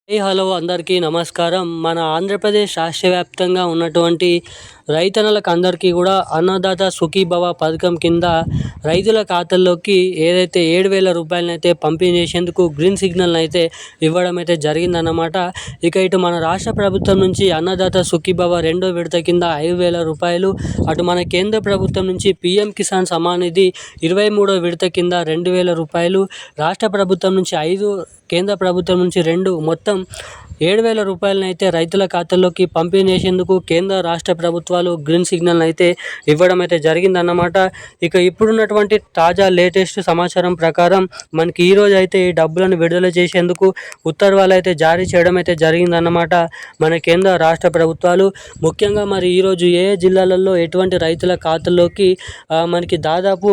Hello అందరికీ నమస్కారం. మన ఆంధ్రప్రదేశ్ రాష్ట్ర వ్యాప్తంగా ఉన్నటువంటి రైతన్నలకు అందరికీ కూడా అన్నదాత సుఖీభవ పథకం కింద రైతుల ఖాతాల్లోకి ఏదైతే 7,000 రూపాయలనైతే పంపిణీ చేసేందుకు గ్రీన్ సిగ్నల్ అయితే ఇవ్వడం అయితే జరిగిందన్నమాట. ఇక ఇటు మన రాష్ట్ర ప్రభుత్వం నుంచి అన్నదాత సుఖీభవ రెండో విడత కింద 5,000 రూపాయలు, అటు మన కేంద్ర ప్రభుత్వం నుంచి పీఎం కిసాన్ సమ్మాన్ నిధి 23వ విడత కింద 2,000 రూపాయలు, రాష్ట్ర ప్రభుత్వం నుంచి 5, కేంద్ర ప్రభుత్వం నుంచి 2, మొత్తం 7,000 రూపాయలనైతే రైతుల ఖాతాల్లోకి పంపిణీ చేసేందుకు కేంద్ర రాష్ట్ర ప్రభుత్వాలు గ్రీన్ సిగ్నల్ అయితే ఇవ్వడం అయితే జరిగిందన్నమాట. ఇక ఇప్పుడున్నటువంటి తాజా లేటెస్ట్ సమాచారం ప్రకారం మనకి ఈరోజు అయితే ఈ డబ్బులను విడుదల చేసేందుకు ఉత్తర్వులు అయితే జారీ చేయడం అయితే జరిగిందన్నమాట మన కేంద్ర రాష్ట్ర ప్రభుత్వాలు. ముఖ్యంగా మరి ఈరోజు ఏ జిల్లాలలో ఎటువంటి రైతుల ఖాతాల్లోకి మనకి దాదాపు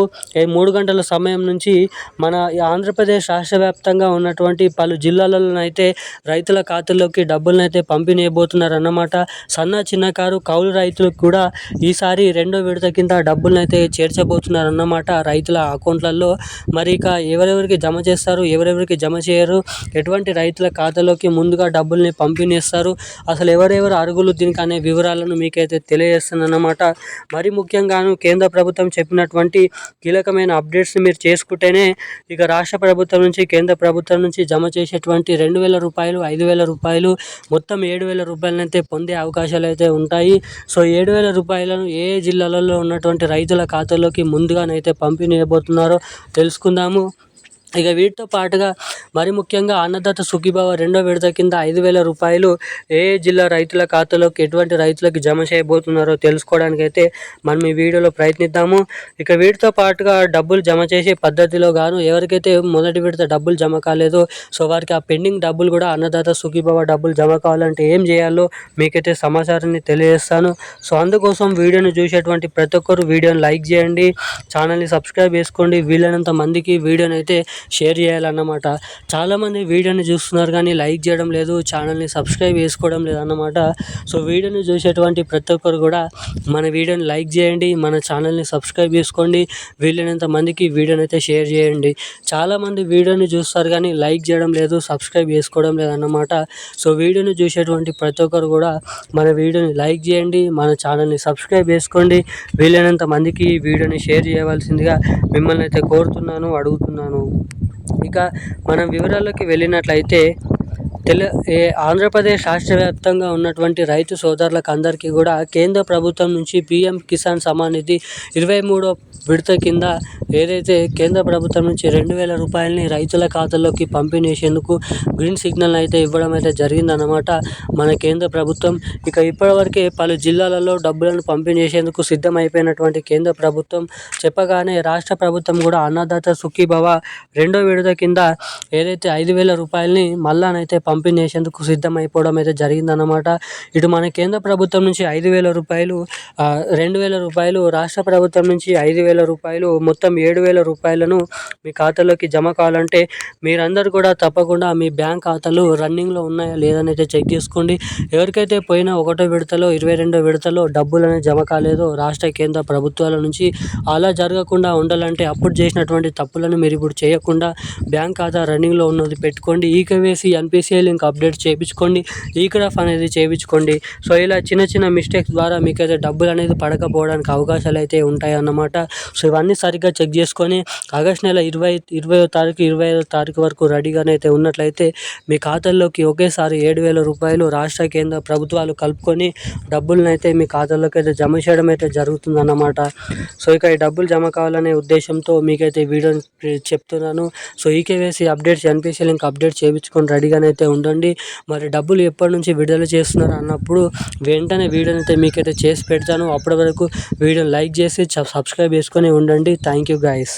3 గంటల సమయం నుంచి మన ఆంధ్రప్రదేశ్ రాష్ట్ర వ్యాప్తంగా ఉన్నటువంటి పలు జిల్లాలలోనైతే రైతుల ఖాతాల్లోకి డబ్బులను అయితే పంపిణీ చేయబోతున్నారు అన్నమాట. సన్న చిన్నకారు కౌలు రైతులకు కూడా ఈసారి రెండో విడత కింద డబ్బులను అయితే చేర్చబోతున్నారు అన్నమాట రైతుల అకౌంట్లలో. మరి ఇక ఎవరెవరికి జమ చేస్తారు, ఎవరెవరికి జమ చేయరు, ఎటువంటి రైతుల ఖాతాలోకి ముందుగా డబ్బుల్ని పంపిణీ చేస్తారు, అసలు ఎవరెవరు అర్హులు దీనికి అనే వివరాలను మీకైతే తెలియజేస్తానన్నమాట. మరి ముఖ్యంగాను కేంద్ర ప్రభుత్వం చెప్పినటువంటి కీలకమైన అప్డేట్స్ని మీరు చేసుకుంటేనే ఇక రాష్ట్ర ప్రభుత్వం నుంచి కేంద్ర ప్రభుత్వం నుంచి జమ చేసేటువంటి 2,000 రూపాయలు, 5,000 రూపాయలు, మొత్తం 7,000 రూపాయలనైతే పొందే అవకాశాలు అయితే ఉంటాయి. సో 7,000 రూపాయలను ఏ జిల్లాలలో ఉన్నటువంటి రైతుల ఖాతాలోకి ముందుగానైతే పంపిణీ చేయబోతున్నారో తెలుసుకుందాము. ఇక వీటితో పాటుగా మరి ముఖ్యంగా అన్నదాత సుఖీభవ రెండో విడత కింద 5,000 రూపాయలు ఏ జిల్లా రైతుల ఖాతాలోకి ఎటువంటి రైతులకు జమ చేయబోతున్నారో తెలుసుకోవడానికి అయితే మనం ఈ వీడియోలో ప్రయత్నిద్దాము. ఇక వీటితో పాటుగా డబ్బులు జమ చేసే పద్ధతిలో గాను ఎవరికైతే మొదటి విడత డబ్బులు జమ కాలేదో సో వారికి ఆ పెండింగ్ డబ్బులు కూడా అన్నదాత సుఖీభవ డబ్బులు జమ కావాలంటే ఏం చేయాలో మీకైతే సమాచారాన్ని తెలియజేస్తాను. సో అందుకోసం వీడియోని చూసేటువంటి ప్రతి ఒక్కరు వీడియోని లైక్ చేయండి, ఛానల్ని సబ్స్క్రైబ్ చేసుకోండి, వీలైనంత మందికి వీడియోని అయితే షేర్ చేయాలన్నమాట. చాలామంది వీడియోని చూస్తున్నారు కానీ లైక్ చేయడం లేదు, ఛానల్ని సబ్స్క్రైబ్ చేసుకోవడం లేదు అన్నమాట. సో వీడియోని చూసేటువంటి ప్రతి ఒక్కరు కూడా మన వీడియోని లైక్ చేయండి, మన ఛానల్ని సబ్స్క్రైబ్ చేసుకోండి, వీలైనంత మందికి వీడియోని అయితే షేర్ చేయండి. చాలామంది వీడియోని చూస్తారు కానీ లైక్ చేయడం లేదు, సబ్స్క్రైబ్ చేసుకోవడం లేదు అన్నమాట. సో వీడియోని చూసేటువంటి ప్రతి ఒక్కరు కూడా మన వీడియోని లైక్ చేయండి, మన ఛానల్ని సబ్స్క్రైబ్ చేసుకోండి, వీలైనంత మందికి వీడియోని షేర్ చేయవలసిందిగా మిమ్మల్ని అయితే కోరుతున్నాను, అడుగుతున్నాను. ఇక మనం వివరాల్లోకి వెళ్ళినట్లయితే ఆంధ్రప్రదేశ్ రాష్ట్ర వ్యాప్తంగా ఉన్నటువంటి రైతు సోదరులకు అందరికీ కూడా కేంద్ర ప్రభుత్వం నుంచి పీఎం కిసాన్ సమ్మాన్ నిధి 23వ విడత కింద ఏదైతే కేంద్ర ప్రభుత్వం నుంచి 2,000 రూపాయలని రైతుల ఖాతాల్లోకి పంపిణీ చేసేందుకు గ్రీన్ సిగ్నల్ అయితే ఇవ్వడం అయితే జరిగిందన్నమాట మన కేంద్ర ప్రభుత్వం. ఇక ఇప్పటివరకే పలు జిల్లాలలో డబ్బులను పంపిణీ చేసేందుకు సిద్ధమైపోయినటువంటి కేంద్ర ప్రభుత్వం చెప్పగానే రాష్ట్ర ప్రభుత్వం కూడా అన్నదాత సుఖీభవ రెండో విడత కింద ఏదైతే 5,000 రూపాయలని మళ్ళానైతే పంపిణీ చేసేందుకు సిద్ధమైపోవడం అయితే జరిగిందన్నమాట. ఇటు మన కేంద్ర ప్రభుత్వం నుంచి 5,000 రూపాయలు, 2,000 రూపాయలు, రాష్ట్ర ప్రభుత్వం నుంచి 5,000 రూపాయలు, మొత్తం 7,000 రూపాయలను మీ ఖాతాలోకి జమ కావాలంటే మీరందరూ కూడా తప్పకుండా మీ బ్యాంక్ ఖాతాలు రన్నింగ్లో ఉన్నాయా లేదని అయితే చెక్ చేసుకోండి. ఎవరికైతే పోయిన 1వ విడతలో 22వ విడతలో డబ్బులు అనేది జమ కాలేదో రాష్ట్ర కేంద్ర ప్రభుత్వాల నుంచి అలా జరగకుండా ఉండాలంటే అప్పుడు చేసినటువంటి తప్పులను మీరు ఇప్పుడు చేయకుండా బ్యాంక్ ఖాతా రన్నింగ్లో ఉన్నది పెట్టుకోండి. ఈకేవైసీ ఎన్పిసిఐ లింక్ అప్డేట్ చేయించుకోండి, ఈక్రాఫ్ అనేది చేయించుకోండి. సో ఇలా చిన్న చిన్న మిస్టేక్స్ ద్వారా మీకైతే డబ్బులు అనేది పడకపోవడానికి అవకాశాలు అయితే ఉంటాయి అన్నమాట. సో ఇవన్నీ సరిగ్గా చెక్ చేసుకొని ఆగస్టు నెల 20వ తారీఖు 25వ తారీఖు వరకు రెడీగానే అయితే ఉన్నట్లయితే మీ ఖాతాల్లోకి ఒకేసారి 7,000 రూపాయలు రాష్ట్ర కేంద్ర ప్రభుత్వాలు కలుపుకొని డబ్బులను అయితే మీ ఖాతాల్లోకి అయితే జమ చేయడం అయితే జరుగుతుందన్నమాట. సో ఇక ఈ డబ్బులు జమ కావాలనే ఉద్దేశంతో మీకైతే వీడియోని చెప్తున్నాను. So eKYC updates NPCI link update చేయించుకొని రెడీగానే అయితే ఉండండి. మరి డబ్బులు ఎప్పటి నుంచి విడుదల చేస్తున్నారు అన్నప్పుడు వెంటనే వీడియోని అయితే మీకైతే చేసి పెడతాను. అప్పటి వరకు వీడియోని లైక్ చేసి సబ్స్క్రైబ్ చేసుకొని ఉండండి. Thank you guys.